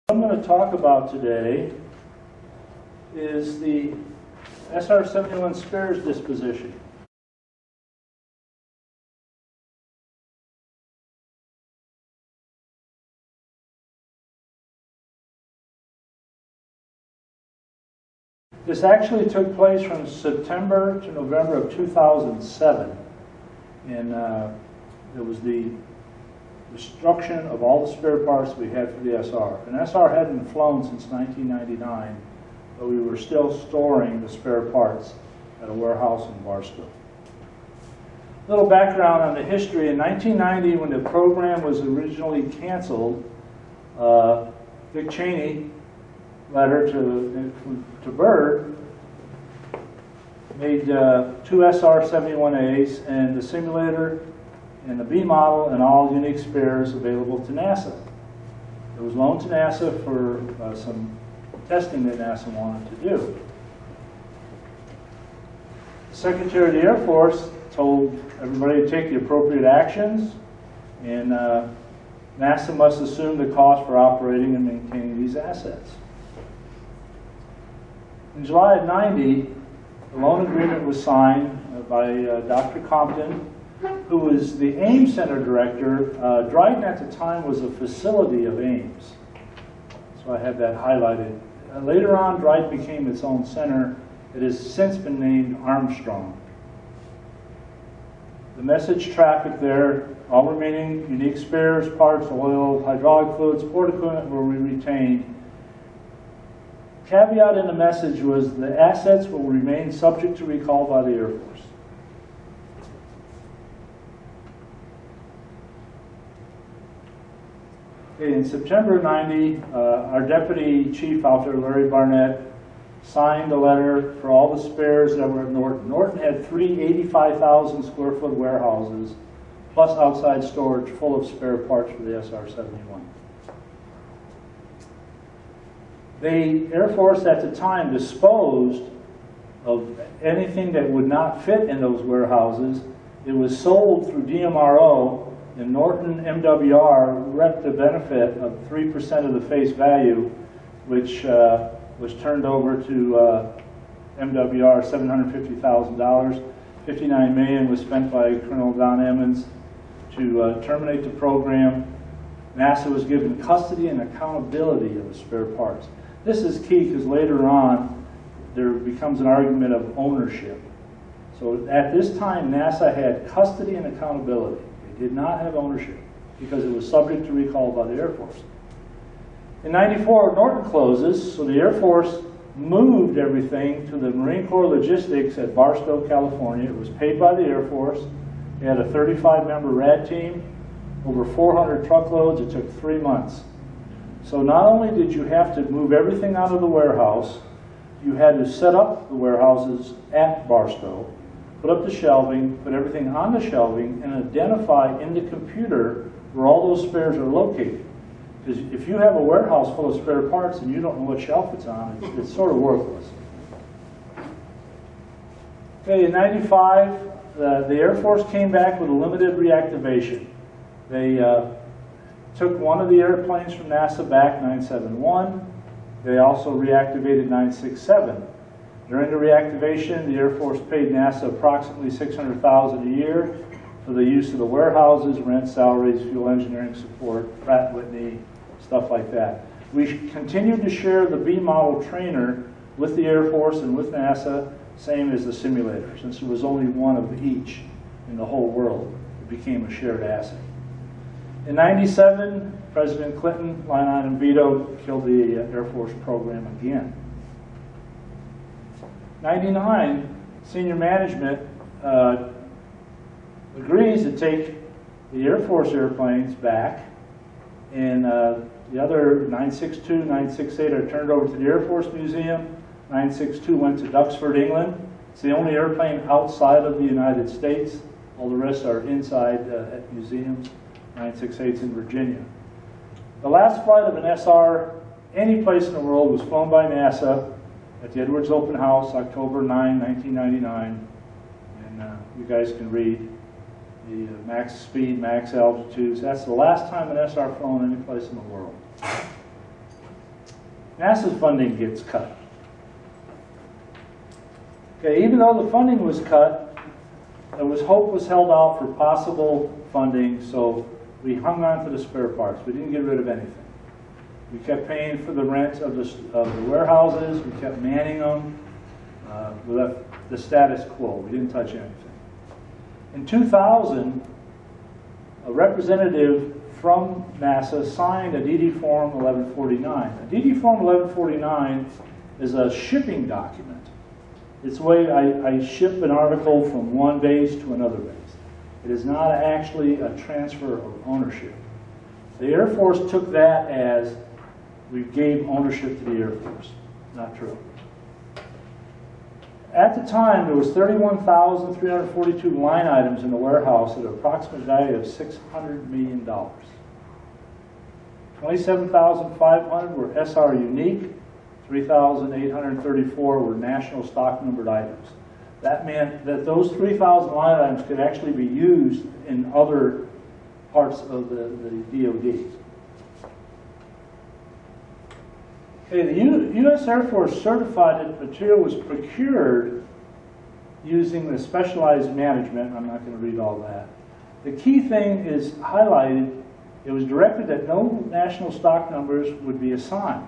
What I'm going to talk about today is the SR-71 spares disposition. This actually took place from September to November of 2007, and it was the destruction of all the spare parts we had for the SR. An SR hadn't flown since 1999, but we were still storing the spare parts at a warehouse in Barstow. A little background on the history. In 1990, when the program was originally canceled, Dick Cheney, letter to Byrd, made two SR-71As and the simulator and the B model and all unique spares available to NASA. It was loaned to NASA for some testing that NASA wanted to do. The Secretary of the Air Force told everybody to take the appropriate actions, and NASA must assume the cost for operating and maintaining these assets. In July of '90, the loan agreement was signed by Dr. Compton, who was the Ames Center director. Dryden at the time was a facility of Ames, so I have that highlighted. Later on, Dryden became its own center. It has since been named Armstrong. The message traffic there, all remaining unique spares, parts, oil, hydraulic fluids, port equipment were retained. Caveat in the message was the assets will remain subject to recall by the Air Force. Okay, in September of '90, our deputy chief out there, Larry Barnett, signed a letter for all the spares that were at Norton. Norton had three 85,000 square foot warehouses, plus outside storage full of spare parts for the SR-71. The Air Force at the time disposed of anything that would not fit in those warehouses. It was sold through DMRO, and Norton MWR reaped the benefit of 3% of the face value, which was turned over to MWR, $750,000. $59 million was spent by Colonel Don Emmons to terminate the program. NASA was given custody and accountability of the spare parts. This is key because later on there becomes an argument of ownership. So at this time, NASA had custody and accountability. They did not have ownership because it was subject to recall by the Air Force. In '94, Norton closes, so the Air Force moved everything to the Marine Corps Logistics at Barstow, California. It was paid by the Air Force. They had a 35-member RAD team, over 400 truckloads. It took 3 months. So not only did you have to move everything out of the warehouse, you had to set up the warehouses at Barstow, put up the shelving, put everything on the shelving, and identify in the computer where all those spares are located. Because if you have a warehouse full of spare parts and you don't know what shelf it's on, it's sort of worthless. Okay, in '95, the Air Force came back with a limited reactivation. They took one of the airplanes from NASA back, 971. They also reactivated 967. During the reactivation, the Air Force paid NASA approximately $600,000 a year for the use of the warehouses, rent, salaries, fuel engineering support, Pratt & Whitney, stuff like that. We continued to share the B model trainer with the Air Force and with NASA, same as the simulator. Since there was only one of each in the whole world, it became a shared asset. In '97, President Clinton, line item veto, killed the Air Force program again. '99, senior management agrees to take the Air Force airplanes back, and the other 962, 968 are turned over to the Air Force Museum. 962 went to Duxford, England. It's the only airplane outside of the United States. All the rest are inside at museums. 968's in Virginia. The last flight of an SR any place in the world was flown by NASA at the Edwards Open House, October 9, 1999. And you guys can read the max speed, max altitudes. That's the last time an SR flown any place in the world. NASA's funding gets cut. Okay, even though the funding was cut, hope was held out for possible funding, so we hung on to the spare parts. We didn't get rid of anything. We kept paying for the rent of the warehouses. We kept manning them. We left the status quo. We didn't touch anything. In 2000, a representative from NASA signed a DD Form 1149. A DD Form 1149 is a shipping document. It's the way I ship an article from one base to another base. It is not actually a transfer of ownership. The Air Force took that as we gave ownership to the Air Force. Not true. At the time, there was 31,342 line items in the warehouse at an approximate value of $600 million. 27,500 were SR unique, 3,834 were national stock numbered items. That meant that those 3,000 line items could actually be used in other parts of the DoD. Okay, the U.S. Air Force certified that material was procured using the specialized management. I'm not going to read all that. The key thing is highlighted. It was directed that no national stock numbers would be assigned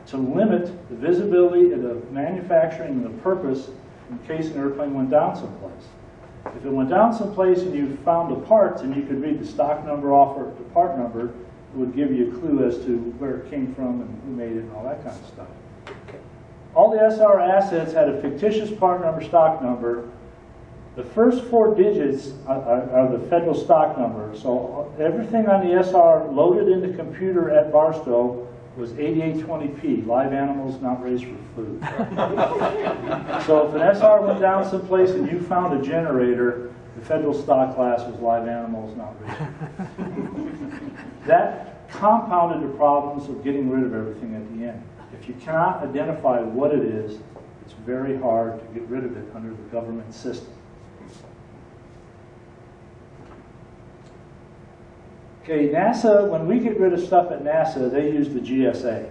to limit the visibility of the manufacturing and the purpose in case an airplane went down someplace. If it went down someplace and you found the parts and you could read the stock number off or the part number, it would give you a clue as to where it came from and who made it and all that kind of stuff. All the SR assets had a fictitious part number, stock number. The first 4 digits are the federal stock number. So everything on the SR loaded in the computer at Barstow was 8820p, live animals not raised for food. So if an SR went down someplace and you found a generator, the federal stock class was live animals not raised for food. That compounded the problems of getting rid of everything at the end. If you cannot identify what it is, it's very hard to get rid of it under the government system. Okay, NASA, when we get rid of stuff at NASA, they use the GSA.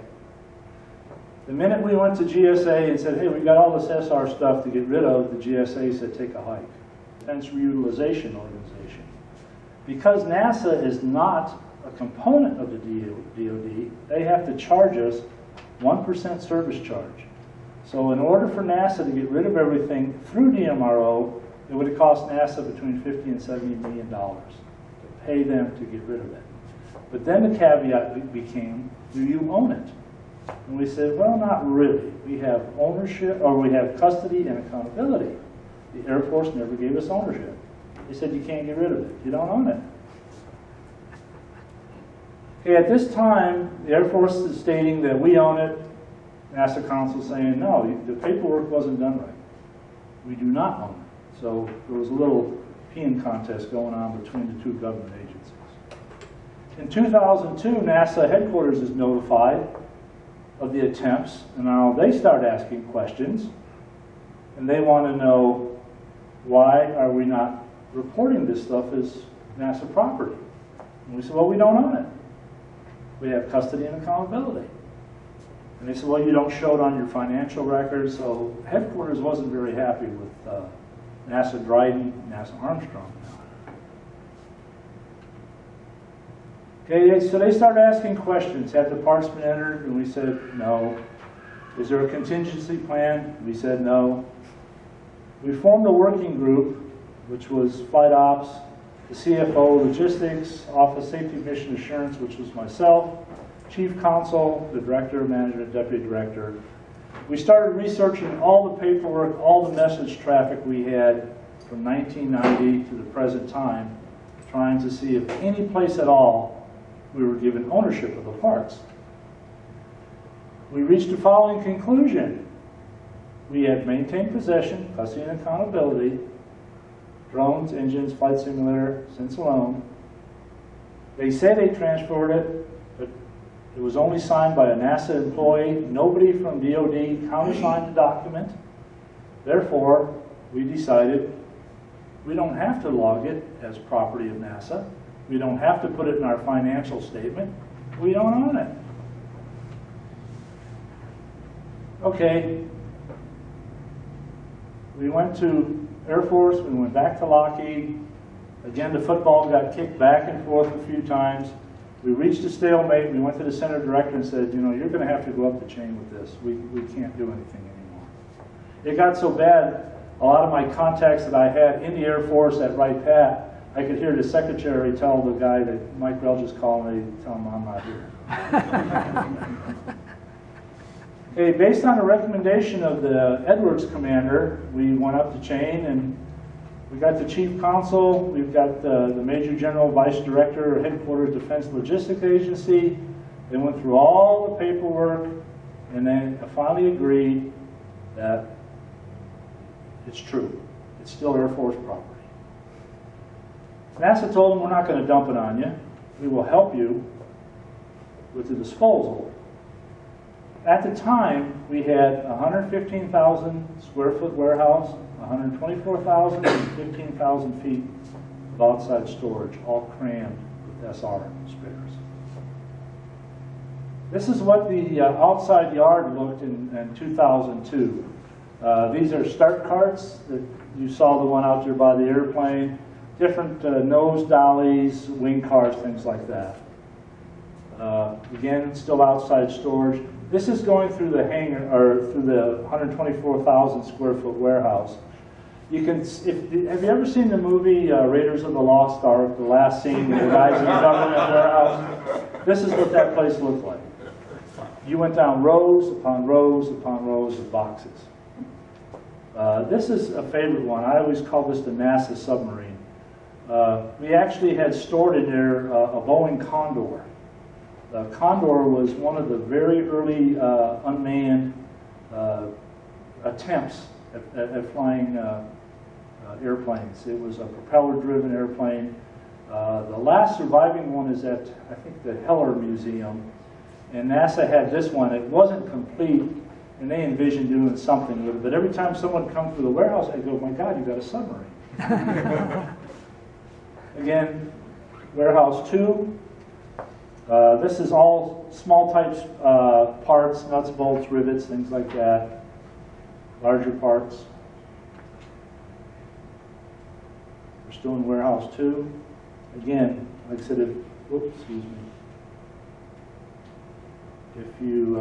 The minute we went to GSA and said, hey, we got all this SR stuff to get rid of, the GSA said, take a hike. Defense Reutilization Organization. Because NASA is not a component of the DoD, they have to charge us 1% service charge. So in order for NASA to get rid of everything through DMRO, it would have cost NASA between $50 and $70 million to pay them to get rid of it. But then the caveat became, do you own it? And we said, well, not really. We have ownership, or we have custody and accountability. The Air Force never gave us ownership. They said you can't get rid of it. You don't own it. Okay, at this time, the Air Force is stating that we own it. NASA Council saying, no, the paperwork wasn't done right. We do not own it. So there was a little peeing contest going on between the two government agencies. In 2002, NASA headquarters is notified of the attempts, and now they start asking questions, and they want to know, why are we not reporting this stuff as NASA property? And we said, well, we don't own it. We have custody and accountability. And they said, well, you don't show it on your financial records. So headquarters wasn't very happy with NASA Dryden, NASA Armstrong. Okay, so they started asking questions. Have the parts been entered? And we said, no. Is there a contingency plan? We said, no. We formed a working group, which was Flight Ops, the CFO, Logistics, Office Safety Mission Assurance, which was myself, Chief Counsel, the Director of Management, Deputy Director. We started researching all the paperwork, all the message traffic we had from 1990 to the present time, trying to see if any place at all we were given ownership of the parts. We reached the following conclusion. We had maintained possession, custody and accountability, drones, engines, flight simulator, since alone. They said they transferred it, but it was only signed by a NASA employee. Nobody from DoD countersigned the document. Therefore, we decided we don't have to log it as property of NASA. We don't have to put it in our financial statement. We don't own it. Okay. We went to Air Force, we went back to Lockheed. Again, the football got kicked back and forth a few times. We reached a stalemate. We went to the center director and said, you know, you're going to have to go up the chain with this. We can't do anything anymore. It got so bad, a lot of my contacts that I had in the Air Force at Wright-Patt, I could hear the secretary tell the guy that Mike Relge is calling, they tell him I'm not here. Okay, based on a recommendation of the Edwards commander, we went up the chain and we got the chief counsel, we've got the major general, vice director, headquarters Defense Logistics Agency. They went through all the paperwork and then finally agreed that it's true. It's still Air Force property. NASA told them, we're not going to dump it on you. We will help you with the disposal. At the time, we had 115,000 square foot warehouse, 124,000 and 15,000 feet of outside storage, all crammed with SR spares. This is what the outside yard looked in 2002. These are start carts that you saw, the one out there by the airplane. Different nose dollies, wing cars, things like that. Again, still outside storage. This is going through the hangar, or through the 124,000 square foot warehouse. You can, have you ever seen the movie Raiders of the Lost Ark, the last scene with the guys in the government warehouse? This is what that place looked like. You went down rows upon rows upon rows of boxes. This is a favorite one. I always call this the NASA submarine. We actually had stored in there a Boeing Condor. The Condor was one of the very early unmanned attempts at flying airplanes. It was a propeller-driven airplane. The last surviving one is at, I think, the Heller Museum. And NASA had this one. It wasn't complete, and they envisioned doing something with it. But every time someone would come through the warehouse, I'd go, my God, you got a submarine. Again, warehouse 2. This is all small types parts, nuts, bolts, rivets, things like that. Larger parts. We're still in warehouse 2. Again, like I said, excuse me. If you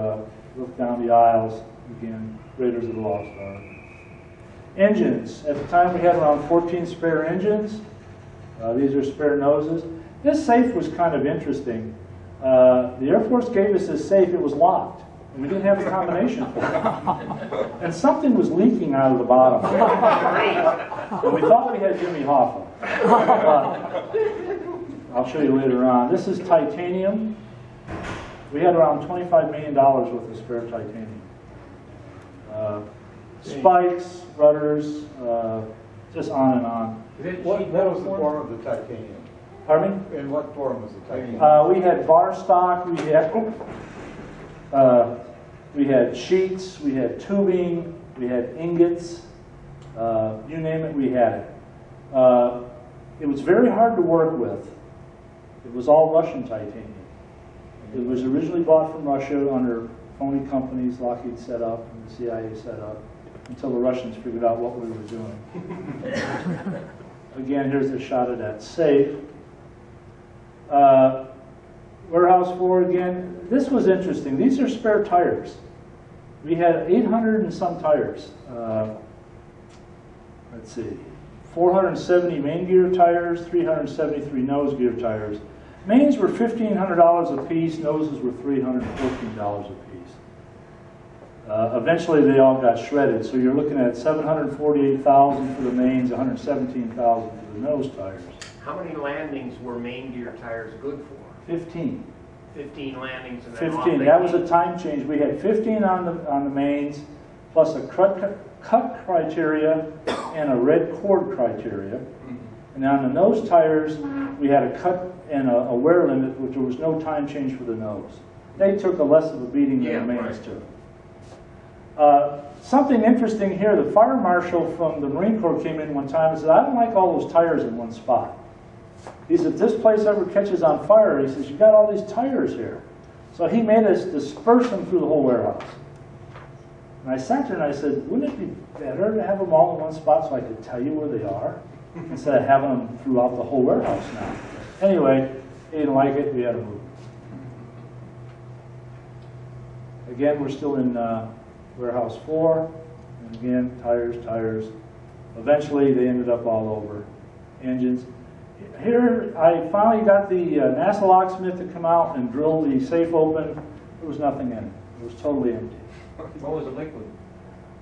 look down the aisles, again, Raiders of the Lost Ark. Engines. At the time, we had around 14 spare engines. These are spare noses. This safe was kind of interesting. The Air Force gave us this safe. It was locked, and we didn't have a combination for it. And something was leaking out of the bottom. And we thought we had Jimmy Hoffa. I'll show you later on. This is titanium. We had around $25 million worth of spare titanium. Spikes, rudders, just on and on. What was the form of the titanium? Pardon me? In what form was the titanium? We had bar stock, we had sheets, we had tubing, we had ingots, you name it, we had it. It was very hard to work with. It was all Russian titanium. It was originally bought from Russia under phony companies Lockheed set up and the CIA set up until the Russians figured out what we were doing. Again, here's a shot of that safe. Warehouse 4 again. This was interesting. These are spare tires. We had 800 and some tires. Let's see. 470 main gear tires, 373 nose gear tires. Mains were $1,500 a piece, noses were $314 a piece. Eventually they all got shredded, so you're looking at $748,000 for the mains, $117,000 for the nose tires. How many landings were main gear tires good for? 15. 15 landings and then 15. That was a time change. We had 15 on the mains, plus a cut criteria and a red cord criteria. And on the nose tires, we had a cut and a wear limit, which there was no time change for the nose. They took a less of a beating than the mains took. Something interesting here, the fire marshal from the Marine Corps came in one time and said, I don't like all those tires in one spot. He said, if this place ever catches on fire, he says, you got all these tires here. So he made us disperse them through the whole warehouse. And I sat there and I said, wouldn't it be better to have them all in one spot so I could tell you where they are? Instead of having them throughout the whole warehouse now. Anyway, he didn't like it, we had to move. Again, we're still in warehouse 4. And again, tires. Eventually, they ended up all over. Engines. Here, I finally got the NASA locksmith to come out and drill the safe open. There was nothing in it. It was totally empty. What was the liquid?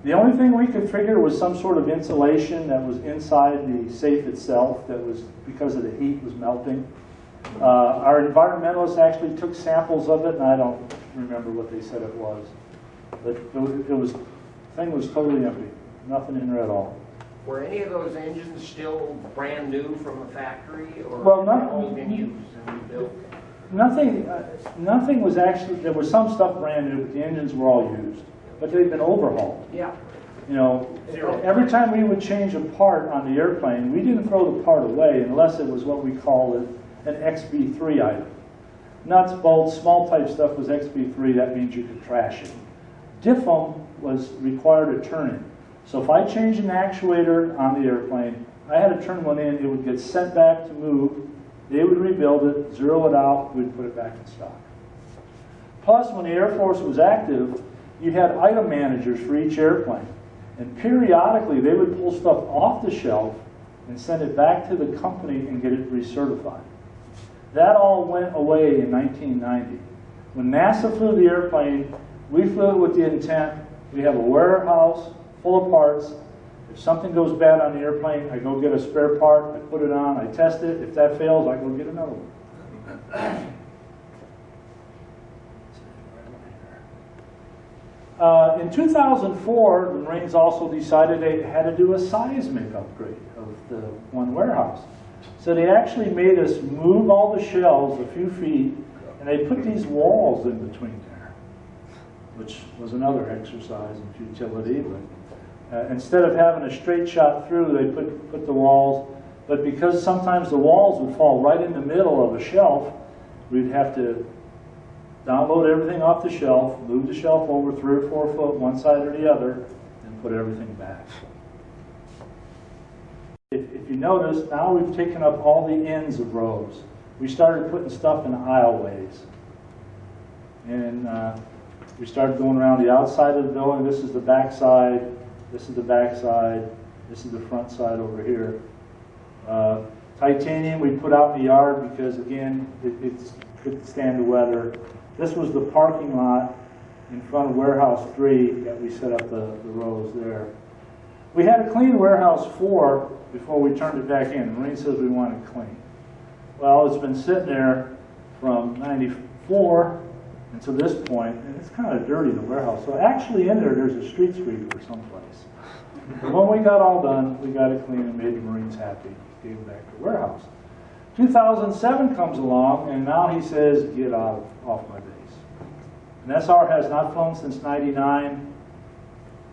The only thing we could figure was some sort of insulation that was inside the safe itself that was, because of the heat, was melting. Our environmentalists actually took samples of it, and I don't remember what they said it was. But the thing was totally empty. Nothing in there at all. Were any of those engines still brand new from the factory, or Well, had they only been used and rebuilt? Nothing was actually, there was some stuff brand new, but the engines were all used. But they'd been overhauled. Yeah. You know, every time we would change a part on the airplane, we didn't throw the part away unless it was what we call an XB3 item. Nuts, bolts, small type stuff was XB3, that means you could trash it. DIFM was required to turn in. So if I changed an actuator on the airplane, I had to turn one in, it would get sent back to move, they would rebuild it, zero it out, we'd put it back in stock. Plus, when the Air Force was active, you had item managers for each airplane. And periodically, they would pull stuff off the shelf and send it back to the company and get it recertified. That all went away in 1990. When NASA flew the airplane, we flew it with the intent, we have a warehouse full of parts. If something goes bad on the airplane, I go get a spare part, I put it on, I test it. If that fails, I go get another one. In 2004, the Marines also decided they had to do a seismic upgrade of the one warehouse. So they actually made us move all the shelves a few feet, and they put these walls in between there, which was another exercise in futility. But instead of having a straight shot through, they put the walls. But because sometimes the walls would fall right in the middle of a shelf, we'd have to download everything off the shelf, move the shelf over 3 or 4 foot, one side or the other, and put everything back. If you notice, now we've taken up all the ends of rows. We started putting stuff in aisleways. And we started going around the outside of the building. This is the back side, this is the back side, this is the front side over here. Titanium we put out in the yard because, again, it couldn't stand the weather. This was the parking lot in front of Warehouse 3 that we set up the rows there. We had to clean Warehouse 4 before we turned it back in. The Marine says we want it clean. Well, it's been sitting there from '94 until this point, and it's kind of dirty, the warehouse. So actually in there's a street sweeper someplace. But when we got all done, we got it clean and made the Marines happy. Gave it back to the warehouse. 2007 comes along, and now he says, get off my base. And SR has not flown since '99.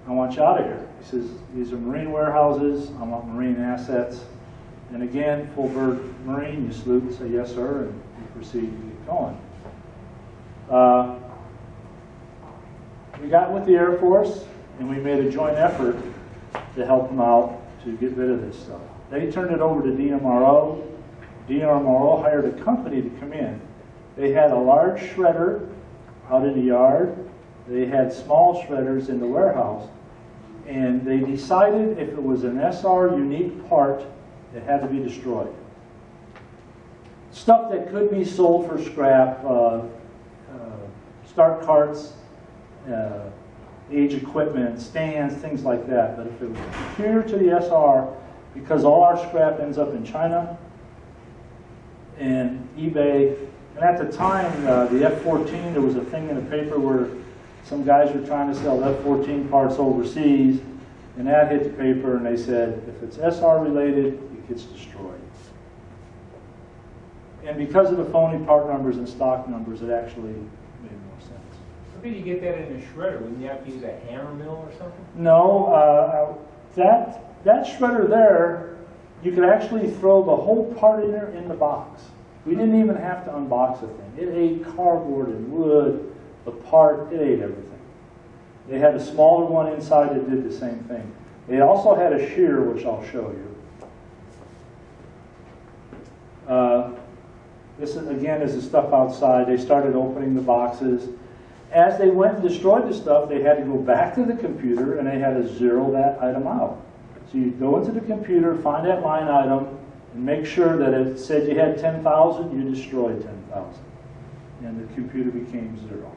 I want you out of here. He says, these are Marine warehouses. I want Marine assets. And again, full bird Marine, you salute and say, yes, sir, and you proceed to get going. We got with the Air Force, and we made a joint effort to help them out to get rid of this stuff. They turned it over to DMRO. DMRO hired a company to come in. They had a large shredder out in the yard. They had small shredders in the warehouse. And they decided if it was an SR unique part, it had to be destroyed. Stuff that could be sold for scrap, start carts, age equipment, stands, things like that. But if it was peculiar to the SR, because all our scrap ends up in China and eBay, and at the time, the F-14, there was a thing in the paper where some guys were trying to sell F-14 parts overseas, and that hit the paper, and they said, if it's SR related, it gets destroyed. And because of the phony part numbers and stock numbers, it actually made more sense. How did you get that in a shredder? Wouldn't you have to use a hammer mill or something? No, that shredder there, you could actually throw the whole part in there in the box. We didn't even have to unbox the thing. It ate cardboard and wood, the part, it ate everything. They had a smaller one inside that did the same thing. They also had a shear, which I'll show you. This is, again, is the stuff outside. They started opening the boxes. As they went and destroyed the stuff, they had to go back to the computer and they had to zero that item out. So you go into the computer, find that line item, and make sure that it said you had 10,000, you destroyed 10,000. And the computer became zero.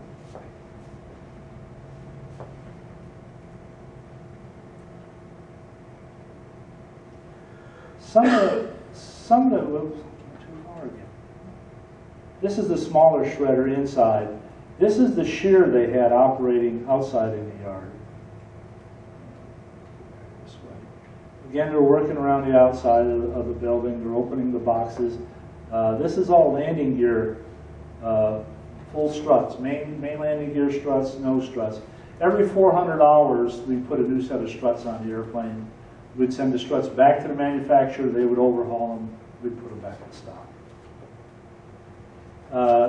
Some of the, whoops, too far again. This is the smaller shredder inside. This is the shear they had operating outside in the yard. This way. Again, they're working around the outside of the building. They're opening the boxes. This is all landing gear, full struts, main landing gear struts, nose struts. Every 400 hours, we put a new set of struts on the airplane. We'd send the struts back to the manufacturer. They would overhaul them. We'd put them back in stock.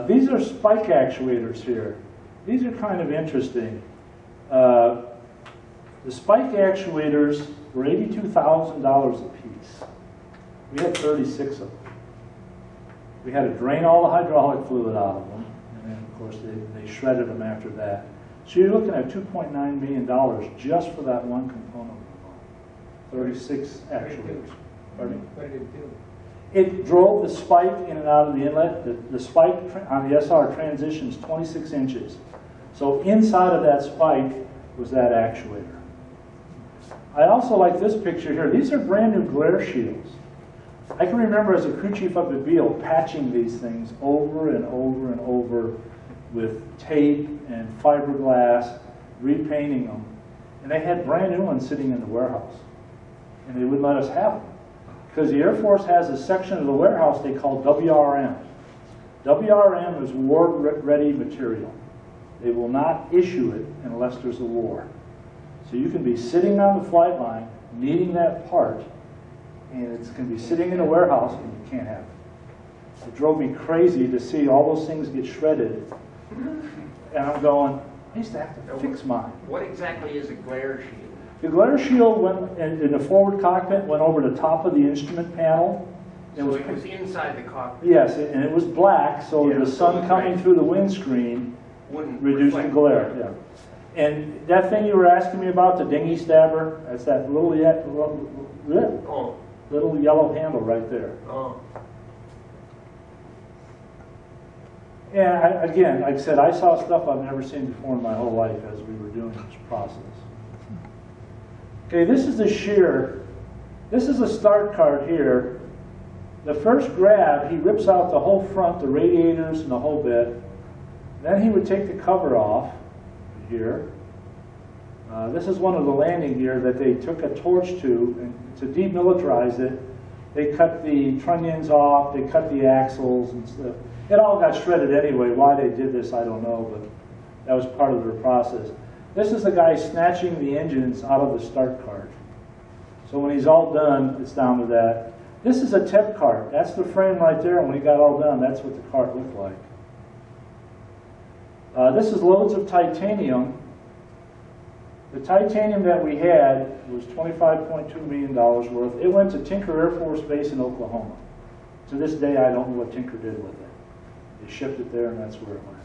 These are spike actuators here. These are kind of interesting. The spike actuators were $82,000 a piece. We had 36 of them. We had to drain all the hydraulic fluid out of them, and then of course they shredded them after that. So you're looking at $2.9 million just for that one component. 36 actuators. Pardon me? What did it do? It drove the spike in and out of the inlet. The spike on the SR transitions 26 inches. So inside of that spike was that actuator. I also like this picture here. These are brand new glare shields. I can remember as a crew chief up at Beale patching these things over and over and over with tape and fiberglass, repainting them. And they had brand new ones sitting in the warehouse. And they wouldn't let us have them. Because the Air Force has a section of the warehouse they call WRM. WRM is war-ready material. They will not issue it unless there's a war. So you can be sitting on the flight line, needing that part, and it's going to be sitting in a warehouse and you can't have it. It drove me crazy to see all those things get shredded. And I'm going, I used to have to fix mine. What exactly is a glare shield? The glare shield went in the forward cockpit, went over the top of the instrument panel. So it was inside the cockpit? Yes, and it was black, so Yeah, the so sun the coming rays through the windscreen Wouldn't reduced the reflect glare. Yeah. And that thing you were asking me about, the dinghy stabber, that's that little yellow handle right there. Oh. And again, like I said, I saw stuff I've never seen before in my whole life as we were doing this process. Okay, this is the shear. This is a start card here. The first grab, he rips out the whole front, the radiators and the whole bit. Then he would take the cover off here. This is one of the landing gear that they took a torch to, and to demilitarize it, they cut the trunnions off, they cut the axles and stuff. It all got shredded anyway. Why they did this, I don't know, but that was part of their process. This is the guy snatching the engines out of the start cart. So when he's all done, it's down to that. This is a TEP cart. That's the frame right there, and when he got all done, that's what the cart looked like. This is loads of titanium. The titanium that we had was $25.2 million worth. It went to Tinker Air Force Base in Oklahoma. To this day, I don't know what Tinker did with it. They shipped it there, and that's where it went.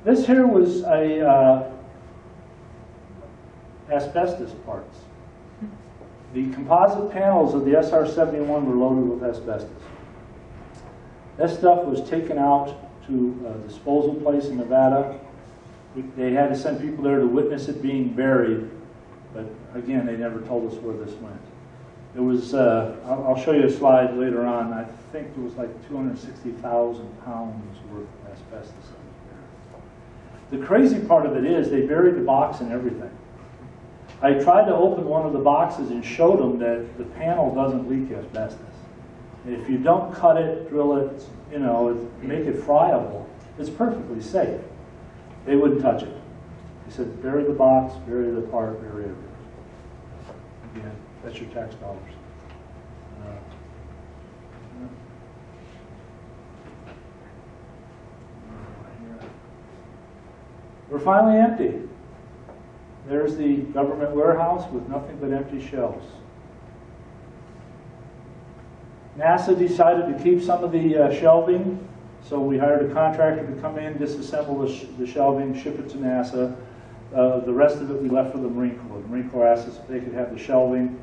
This here was a asbestos parts. The composite panels of the SR-71 were loaded with asbestos. That stuff was taken out to a disposal place in Nevada. They had to send people there to witness it being buried, but again, they never told us where this went. It was, I'll show you a slide later on, I think it was like 260,000 pounds worth of asbestos. The crazy part of it is they buried the box and everything. I tried to open one of the boxes and showed them that the panel doesn't leak asbestos. If you don't cut it, drill it, you know, make it friable, it's perfectly safe. They wouldn't touch it. They said, bury the box, bury the part, bury everything. Again, that's your tax dollars. We're finally empty. There's the government warehouse with nothing but empty shelves. NASA decided to keep some of the shelving, so we hired a contractor to come in, disassemble the shelving, ship it to NASA. The rest of it we left for the Marine Corps. The Marine Corps asked us if they could have the shelving.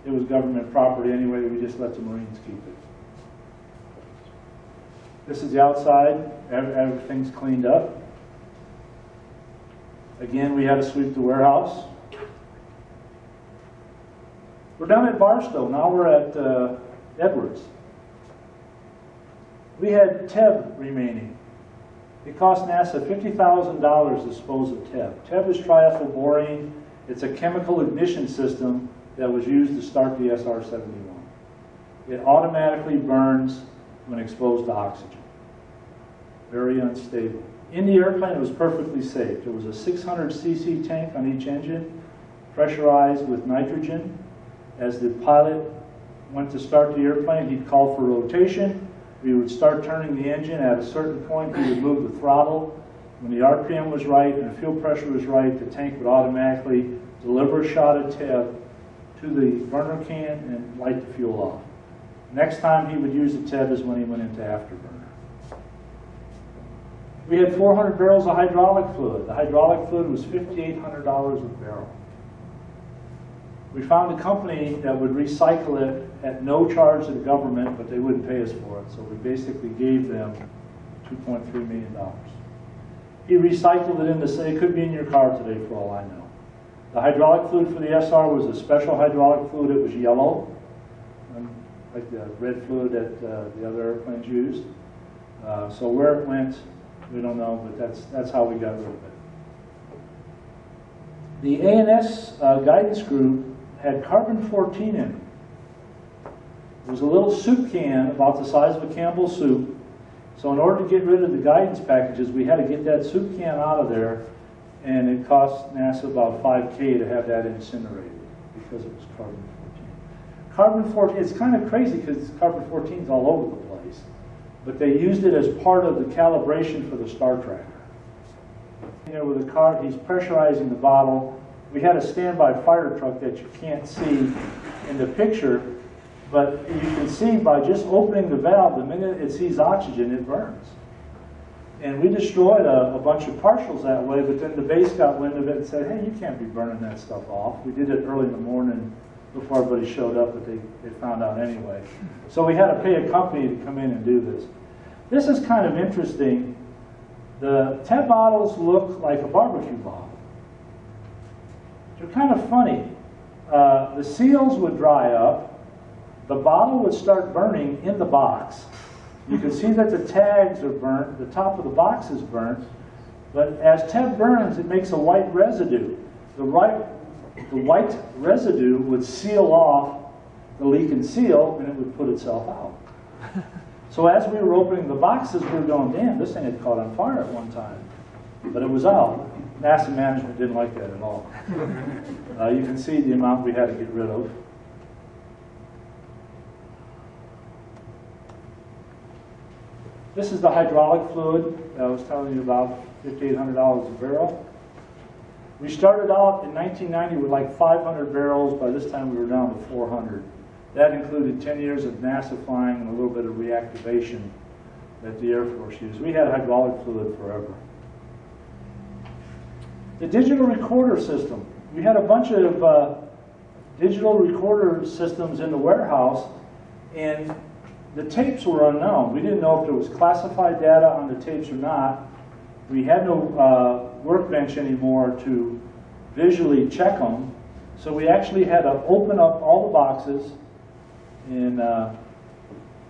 It was government property anyway, we just let the Marines keep it. This is the outside, everything's cleaned up. Again, we had to sweep the warehouse. We're down at Barstow, now we're at Edwards. We had TEB remaining. It cost NASA $50,000 to dispose of TEB. TEB is triethylborane. It's a chemical ignition system that was used to start the SR-71. It automatically burns when exposed to oxygen. Very unstable. In the airplane, it was perfectly safe. There was a 600 cc tank on each engine, pressurized with nitrogen. As the pilot went to start the airplane, he'd call for rotation. We would start turning the engine. At a certain point, he would move the throttle. When the RPM was right and the fuel pressure was right, the tank would automatically deliver a shot of TEB to the burner can and light the fuel off. Next time he would use the TEB is when he went into afterburner. We had 400 barrels of hydraulic fluid. The hydraulic fluid was $5,800 a barrel. We found a company that would recycle it at no charge to the government, but they wouldn't pay us for it. So we basically gave them $2.3 million. He recycled it it could be in your car today for all I know. The hydraulic fluid for the SR was a special hydraulic fluid. It was yellow, like the red fluid that the other airplanes used. So where it went, we don't know, but that's how we got rid of it. The ANS guidance group had carbon-14 in it. It was a little soup can about the size of a Campbell soup. So in order to get rid of the guidance packages, we had to get that soup can out of there, and it cost NASA about $5,000 to have that incinerated because it was carbon-14. Carbon-14, it's kind of crazy because carbon-14 is all over the place, but they used it as part of the calibration for the Star Tracker. There with a car, he's pressurizing the bottle. We had a standby fire truck that you can't see in the picture, but you can see by just opening the valve, the minute it sees oxygen, it burns. And we destroyed a bunch of partials that way, but then the base got wind of it and said, hey, you can't be burning that stuff off. We did it early in the morning before everybody showed up, but they found out anyway. So we had to pay a company to come in and do this. This is kind of interesting. The TEB bottles look like a barbecue bottle. They're kind of funny. The seals would dry up. The bottle would start burning in the box. You can see that the tags are burnt. The top of the box is burnt. But as TEB burns, it makes a white residue. The white residue would seal off the leaking seal, and it would put itself out. So as we were opening the boxes, we were going, damn, this thing had caught on fire at one time. But it was out. NASA management didn't like that at all. You can see the amount we had to get rid of. This is the hydraulic fluid that I was telling you about, $5,800 a barrel. We started out in 1990 with like 500 barrels. By this time we were down to 400. That included 10 years of NASA flying and a little bit of reactivation that the Air Force used. We had hydraulic fluid forever. The digital recorder system. We had a bunch of digital recorder systems in the warehouse, and the tapes were unknown. We didn't know if there was classified data on the tapes or not. We had no workbench anymore to visually check them, so we actually had to open up all the boxes and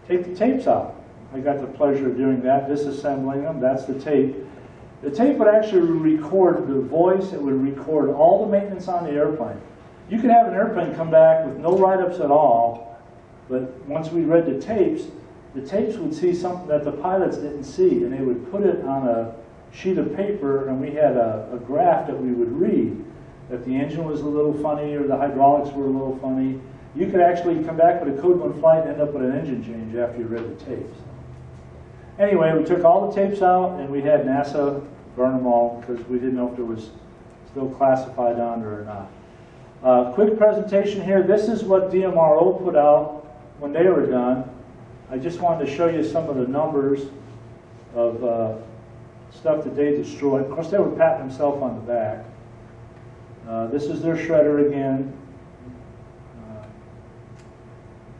take the tapes out. I got the pleasure of doing that, disassembling them. That's the tape. The tape would actually record the voice. It would record all the maintenance on the airplane. You could have an airplane come back with no write-ups at all, but once we read the tapes would see something that the pilots didn't see, and they would put it on a sheet of paper, and we had a graph that we would read, that the engine was a little funny or the hydraulics were a little funny. You could actually come back with a code 1 flight and end up with an engine change after you read the tapes. Anyway, we took all the tapes out, and we had NASA burn them all because we didn't know if there was still classified under or not. Quick presentation here. This is what DMRO put out when they were done. I just wanted to show you some of the numbers of stuff that they destroyed. Of course, they were patting themselves on the back. This is their shredder again.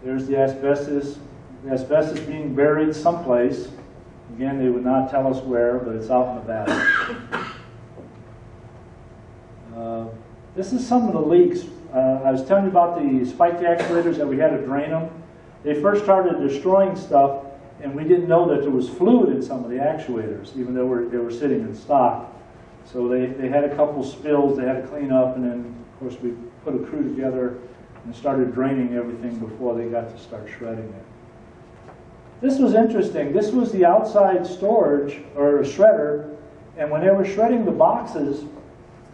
There's the asbestos. The asbestos being buried someplace. Again, they would not tell us where, but it's out in Nevada. This is some of the leaks. I was telling you about the spike actuators that we had to drain them. They first started destroying stuff, and we didn't know that there was fluid in some of the actuators, even though they were sitting in stock. So they had a couple spills they had to clean up, and then, of course, we put a crew together and started draining everything before they got to start shredding it. This was interesting. This was the outside storage, or shredder, and when they were shredding the boxes,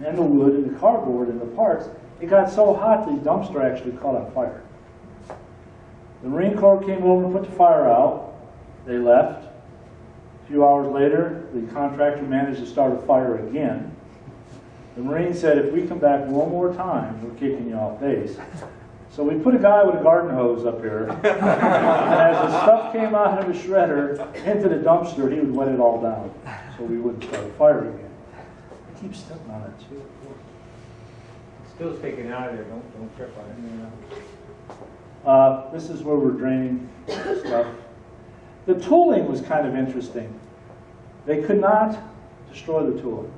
and the wood, and the cardboard, and the parts, it got so hot the dumpster actually caught on fire. The Marine Corps came over and put the fire out. They left. A few hours later, the contractor managed to start a fire again. The Marine said, if we come back one more time, we're kicking you off base. So we put a guy with a garden hose up here, and as the stuff came out of the shredder into the dumpster, he would wet it all down, so we wouldn't start a fire again. I keep stepping on it too. Still sticking out of there, don't trip on it. This is where we're draining stuff. The tooling was kind of interesting. They could not destroy the tooling.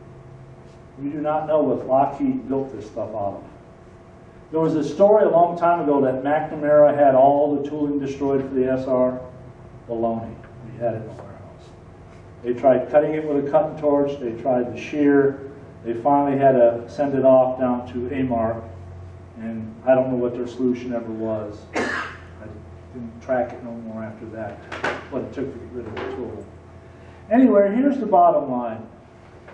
We do not know what Lockheed built this stuff out of. There was a story a long time ago that McNamara had all the tooling destroyed for the SR. Baloney. We had it in the warehouse. They tried cutting it with a cutting torch. They tried the shear. They finally had to send it off down to AMARC, and I don't know what their solution ever was. I didn't track it no more after that, what it took to get rid of the tool. Anyway, here's the bottom line.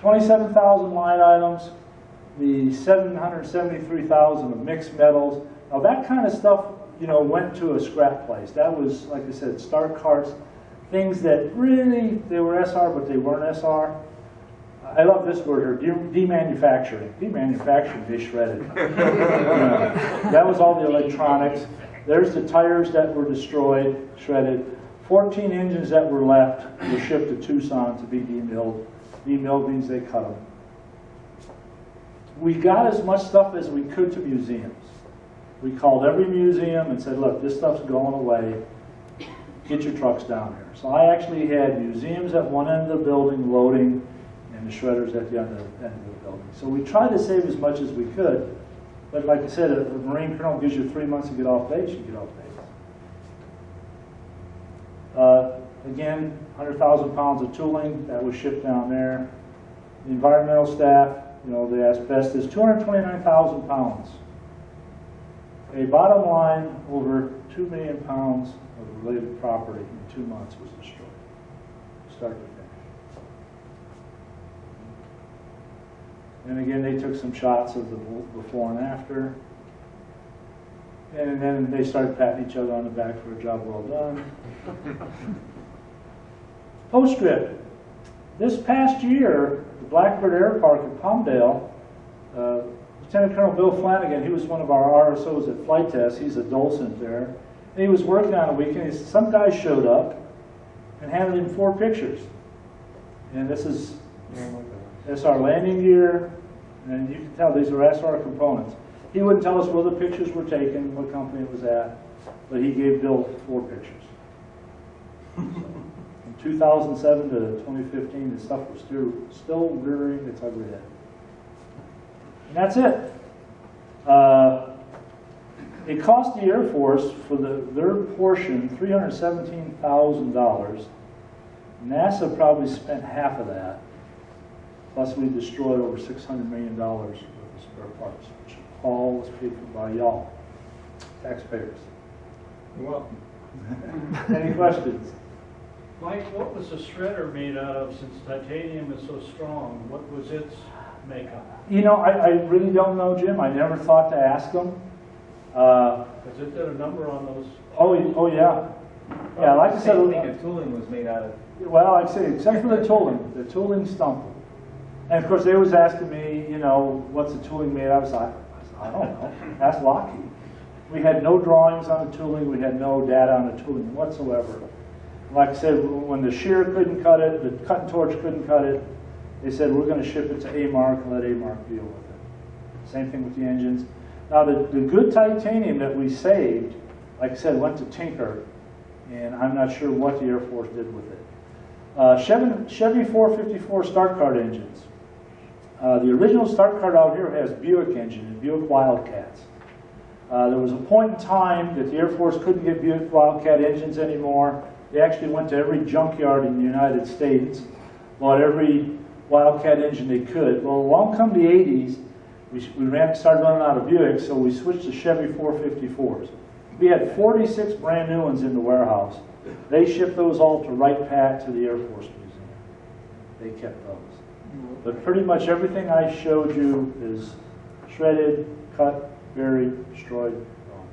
27,000 line items, the 773,000 of mixed metals. Now that kind of stuff, went to a scrap place. That was, like I said, start carts, things that really, they were SR, but they weren't SR. I love this word here, demanufacturing. Demanufacturing, they shredded. That was all the electronics. There's the tires that were destroyed, shredded. 14 engines that were left were shipped to Tucson to be demilled. Demilled means they cut them. We got as much stuff as we could to museums. We called every museum and said, look, this stuff's going away. Get your trucks down here. So I actually had museums at one end of the building loading, and the shredders at the end of the building. So we tried to save as much as we could, but like I said, a Marine colonel gives you 3 months to get off base, you get off base. Again, 100,000 pounds of tooling that was shipped down there. The environmental staff, the asbestos, 229,000 pounds. A bottom line, over 2 million pounds of related property in 2 months was destroyed, start to finish. And again, they took some shots of the before and after. And then they started patting each other on the back for a job well done. Postscript. This past year, the Blackbird Air Park at Palmdale, Lieutenant Colonel Bill Flanagan, he was one of our RSOs at Flight Test. He's a docent there. And he was working on a weekend. Some guy showed up and handed him 4 pictures. And this is SR landing gear, and you can tell these are SR components. He wouldn't tell us where the pictures were taken, what company it was at, but he gave Bill 4 pictures. From 2007 to 2015, the stuff was still rearing its ugly head. And that's it. It cost the Air Force for their portion $317,000. NASA probably spent half of that. Plus, we destroyed over $600 million worth of spare parts, which all was paid for by y'all, taxpayers. You're welcome. Any questions? Mike, what was the shredder made out of, since titanium is so strong? What was its makeup? I really don't know, Jim. I never thought to ask them. Because it did a number on those. Oh yeah. Yeah, like I said, Same thing the tooling was made out of. well, like I say, except for the tooling stumbled. And of course, they was asking me, you know, what's the tooling made of? I don't know. Ask Lockheed. We had no drawings on the tooling. We had no data on the tooling whatsoever. Like I said, when the shear couldn't cut it, the cut and torch couldn't cut it, they said, we're going to ship it to A-Mark and let A-Mark deal with it. Same thing with the engines. Now, the good titanium that we saved, like I said, went to Tinker, and I'm not sure what the Air Force did with it. Chevy 454 Start Card engines. The original Start Card out here has Buick engine and Buick Wildcats. There was a point in time that the Air Force couldn't get Buick Wildcat engines anymore. They actually went to every junkyard in the United States, bought every Wildcat engine they could. Well, along come the 80s, we started running out of Buick, so we switched to Chevy 454s. We had 46 brand new ones in the warehouse. They shipped those all to Wright-Patt to the Air Force Museum. They kept those. But pretty much everything I showed you is shredded, cut, buried, destroyed, gone.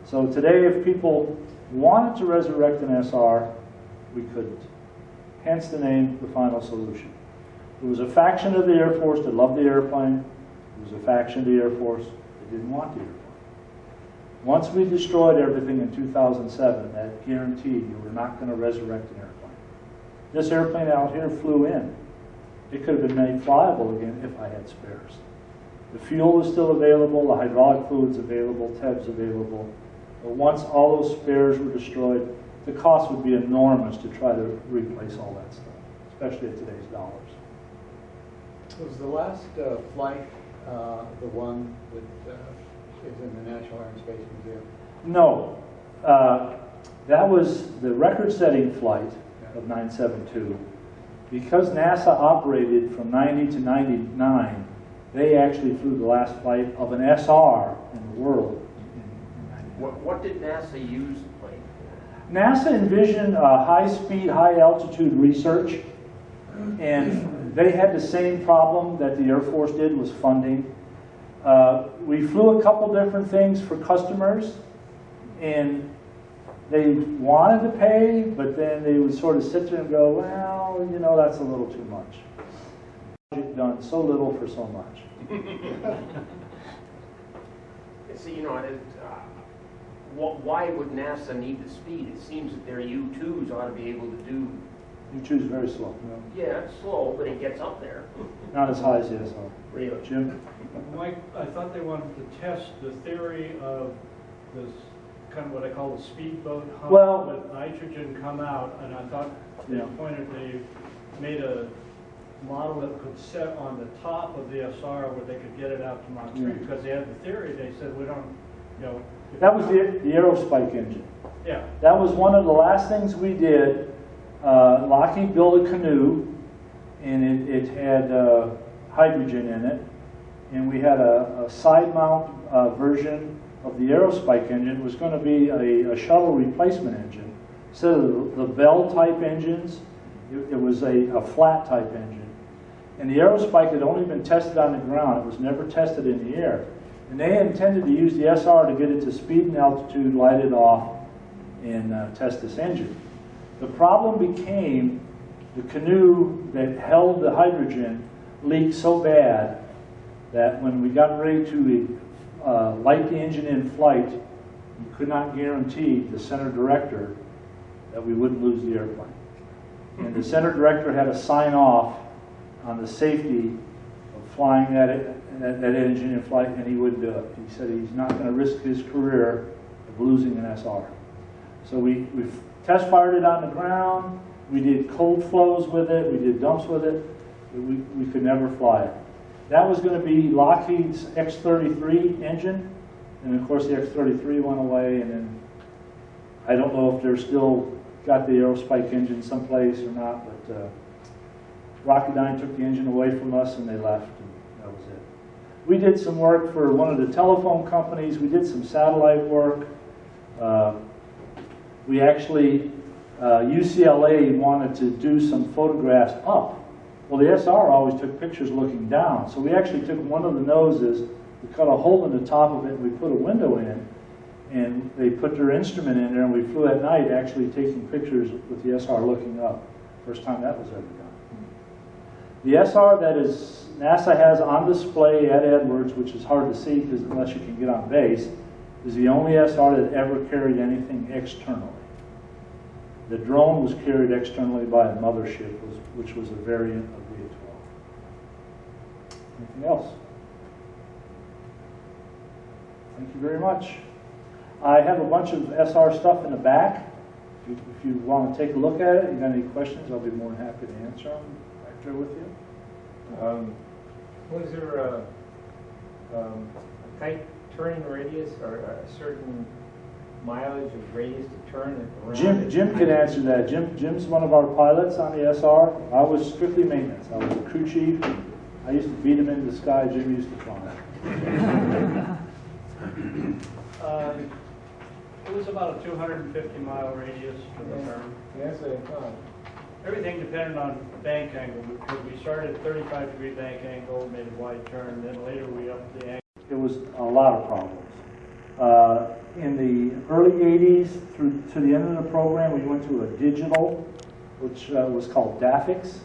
So today, if people wanted to resurrect an SR, we couldn't. Hence the name, The Final Solution. There was a faction of the Air Force that loved the airplane. There was a faction of the Air Force that didn't want the airplane. Once we destroyed everything in 2007, that guaranteed you were not going to resurrect an airplane. This airplane out here flew in. It could have been made flyable again if I had spares. The fuel was still available, the hydraulic fluid's available, TEB's available. But once all those spares were destroyed, the cost would be enormous to try to replace all that stuff, especially at today's dollars. Was the last flight the one that is in the National Air and Space Museum? No. That was the record-setting flight of 972. Because NASA operated from 90 to 99, they actually flew the last flight of an SR in the world. What did NASA use the plane for? NASA envisioned high-speed, high-altitude research, and they had the same problem that the Air Force did, was funding. We flew a couple different things for customers, and they wanted to pay, but then they would sort of sit there and go, well, you know, that's a little too much. Done so little for so much. See, you know, why would NASA need the speed? It seems that their U-2s ought to be able to do. You choose very slow. Yeah, it's slow, but it gets up there. Not as high as the SR. Really? Jim? Mike, I thought they wanted to test the theory of this kind of what I call the speedboat hump, Well, with nitrogen come out, and I thought they made a model that could set on the top of the SR where they could get it out to Mach 3, because they had the theory. They said, we don't, you know. That was the Aerospike engine. Yeah. That was one of the last things we did. Lockheed built a canoe, and it had hydrogen in it. And we had a side mount version of the Aerospike engine. It was going to be a shuttle replacement engine. Instead of the Bell type engines, it was a flat type engine. And the Aerospike had only been tested on the ground. It was never tested in the air. And they intended to use the SR to get it to speed and altitude, light it off, and test this engine. The problem became the canoe that held the hydrogen leaked so bad that when we got ready to light the engine in flight, you could not guarantee the center director that we wouldn't lose the airplane. And the center director had to sign off on the safety of flying that engine in flight, and he wouldn't do it. He said he's not going to risk his career of losing an SR. So we test fired it on the ground. We did cold flows with it. We did dumps with it. We could never fly it. That was going to be Lockheed's X-33 engine, and of course the X-33 went away, and then I don't know if they're still got the Aerospike engine someplace or not, but Rocketdyne took the engine away from us and they left, and that was it. We did some work for one of the telephone companies. We did some satellite work. We actually, UCLA wanted to do some photographs up. Well, the SR always took pictures looking down, so we actually took one of the noses, we cut a hole in the top of it, and we put a window in, and they put their instrument in there, and we flew at night actually taking pictures with the SR looking up. First time that was ever done. The SR that is NASA has on display at Edwards, which is hard to see because unless you can get on base, is the only SR that ever carried anything externally. The drone was carried externally by a mothership, which was a variant of the A-12. Anything else? Thank you very much. I have a bunch of SR stuff in the back. If you want to take a look at it, you got any questions, I'll be more than happy to answer them back there with you. Was there a tight turning radius or a certain mileage of radius to turn it around? Jim can answer that. Jim's one of our pilots on the SR. I was strictly maintenance. I was a crew chief. I used to beat him into the sky. Jim used to fly. It was about a 250-mile radius for the turn. Yeah, that's what I thought. Everything depended on bank angle, because we started at 35-degree bank angle, made a wide turn, then later we upped the angle. It was a lot of problems. In the early 80s through to the end of the program, we went to a digital, which was called DAFIX.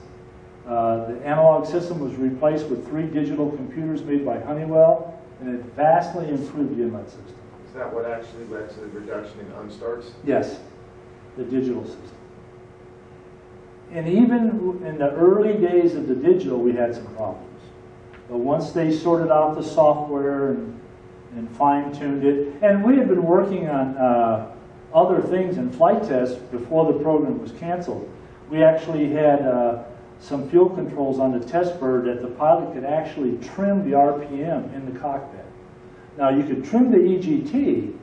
The analog system was replaced with 3 digital computers made by Honeywell, and it vastly improved the inlet system. Is that what actually led to the reduction in unstarts? Yes, the digital system. And even in the early days of the digital, we had some problems. But once they sorted out the software and fine-tuned it, and we had been working on other things in flight tests before the program was canceled. We actually had some fuel controls on the test bird that the pilot could actually trim the RPM in the cockpit. Now you could trim the EGT,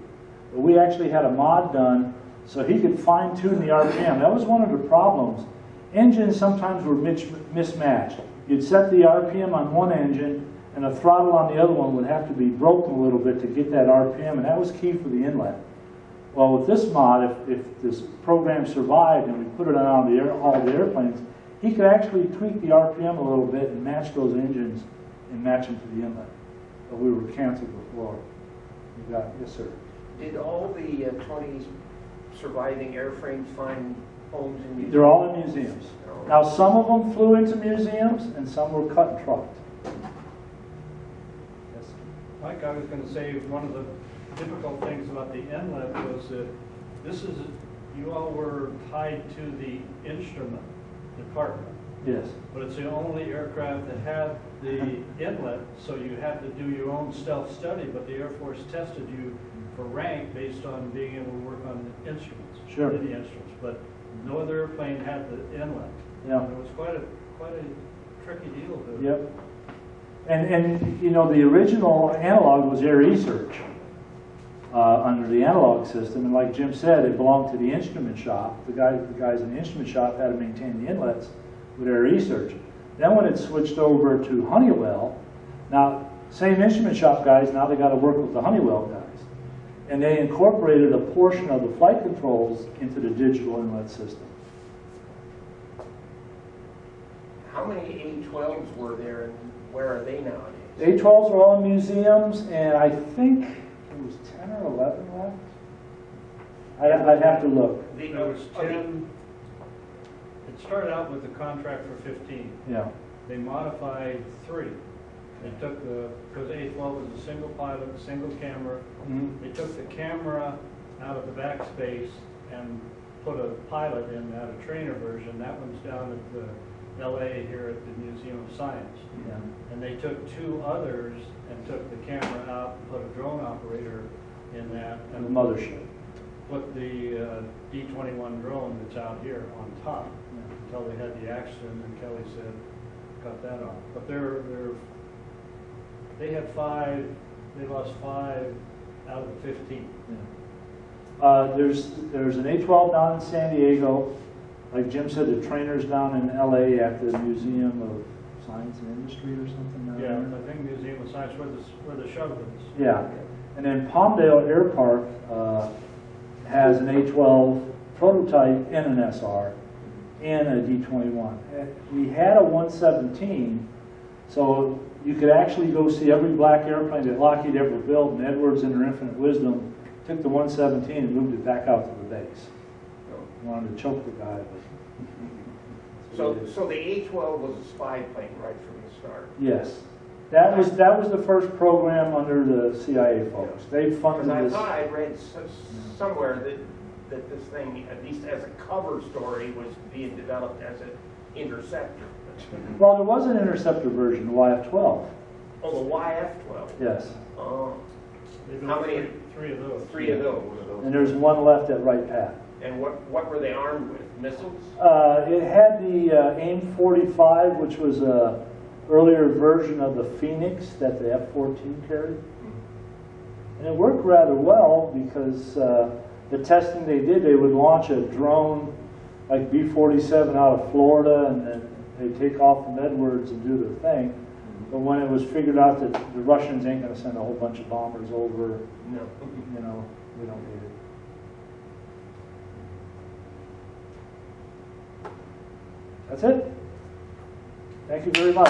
but we actually had a mod done so he could fine-tune the RPM. That was one of the problems. Engines sometimes were mismatched. You'd set the RPM on one engine, and the throttle on the other one would have to be broken a little bit to get that RPM, and that was key for the inlet. Well, with this mod, if this program survived and we put it on all the airplanes, he could actually tweak the RPM a little bit and match those engines and match them to the inlet. But we were canceled before we got, yes sir. Did all the 20 surviving airframes find homes in museums? They're all in museums. Now some of them flew into museums and some were cut and trucked. Yes. Mike, I was going to say one of the difficult things about the inlet was that you all were tied to the instrument department. Yes. But it's the only aircraft that had the inlet, so you had to do your own stealth study, but the Air Force tested you for rank based on being able to work on the instruments. Sure. The instruments, but no other airplane had the inlet. Yeah. And it was quite a tricky deal to. Yep. And you know, the original analog was Air Research under the analog system, and like Jim said, it belonged to the instrument shop. The guys in the instrument shop had to maintain the inlets with Air Research. Then when it switched over to Honeywell, now same instrument shop guys, now they got to work with the Honeywell guys, and they incorporated a portion of the flight controls into the digital inlet system. How many A-12s were there and where are they nowadays? A-12s are all in museums, and I think it was 10 or 11 left. I'd have to look. There was 10. It started out with the contract for 15. Yeah. They modified 3. They took because A-12 was a single pilot, single camera. Mm-hmm. They took the camera out of the backspace and put a pilot in that, a trainer version. That one's down at the LA here at the Museum of Science. Yeah. And they took 2 others and took the camera out and put a drone operator in that. And the mothership. Put the D-21 drone that's out here on top until they had the accident, and Kelly said, cut that off. But they had 5, they lost 5 out of the 15. Yeah. There's an A-12 down in San Diego. Like Jim said, the trainer's down in LA at the Museum of Science and Industry or something. down Yeah, there. I think Museum of Science where the shuttle is. Yeah. And then Palmdale Air Park has an A-12 prototype and an SR and a D-21. We had a 117, so you could actually go see every black airplane that Lockheed ever built, and Edwards in their infinite wisdom took the 117 and moved it back out to the base. Wanted to choke the guy, but So the A-12 was a spy plane right from the start. Yes. That was the first program under the CIA folks. They funded Because I this. thought I read somewhere that this thing, at least as a cover story, was being developed as an interceptor. Well, there was an interceptor version, the YF-12. Oh, the YF-12. Yes. Oh, They How built many? Three of those. 3 of those. And there's one left at Wright Pat. And what were they armed with? Missiles? It had the AIM-45, which was a earlier version of the Phoenix that the F-14 carried. And it worked rather well because the testing they did, they would launch a drone like B-47 out of Florida, and then they take off from Edwards and do their thing. But when it was figured out that the Russians ain't going to send a whole bunch of bombers over, No. you know, we don't need it. That's it. Thank you very much.